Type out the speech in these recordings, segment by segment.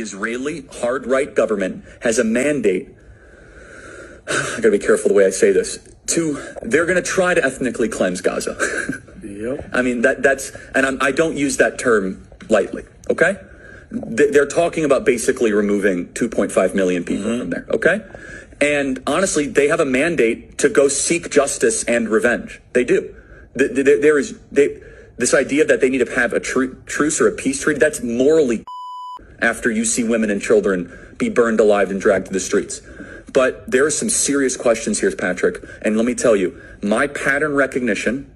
Israeli hard-right government has a mandate. I gotta be careful the way I say this. They're gonna try to ethnically cleanse Gaza. Yep. I mean, I don't use that term lightly, okay? They're talking about basically removing 2.5 million people from there, okay? And honestly, they have a mandate to go seek justice and revenge. They do. This idea that they need to have a truce or a peace treaty, that's morally after you see women and children be burned alive and dragged to the streets. But there are some serious questions here, Patrick. And let me tell you, my pattern recognition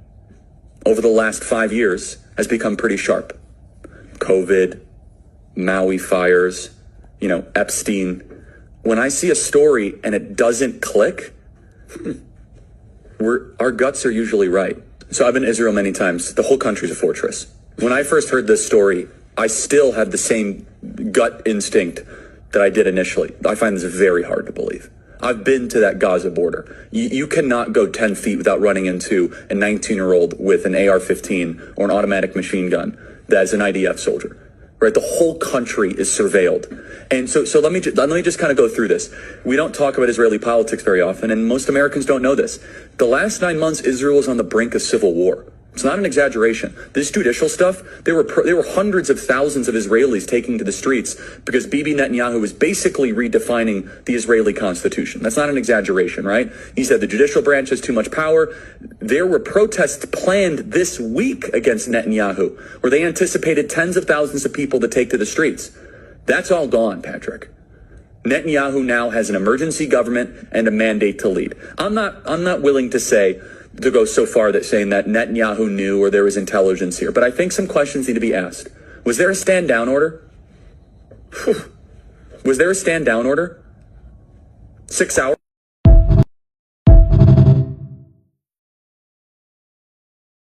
over the last 5 years has become pretty sharp. COVID, Maui fires, Epstein. When I see a story and it doesn't click, our guts are usually right. So I've been to Israel many times. The whole country's a fortress. When I first heard this story, I still had the same gut instinct that I did initially. I find this very hard to believe. I've been to that Gaza border. You cannot go 10 feet without running into a 19-year-old with an AR-15 or an automatic machine gun that is an IDF soldier. Right? The whole country is surveilled. And so let me just kind of go through this. We don't talk about Israeli politics very often, and most Americans don't know this. The last 9 months, Israel is on the brink of civil war. It's not an exaggeration. This judicial stuff, there were hundreds of thousands of Israelis taking to the streets because Bibi Netanyahu was basically redefining the Israeli constitution. That's not an exaggeration, right? He said the judicial branch has too much power. There were protests planned this week against Netanyahu, where they anticipated tens of thousands of people to take to the streets. That's all gone, Patrick. Netanyahu now has an emergency government and a mandate to lead. I'm not willing to go so far that saying that Netanyahu knew or there was intelligence here. But I think some questions need to be asked. Was there a stand down order? Was there a stand down order? 6 hours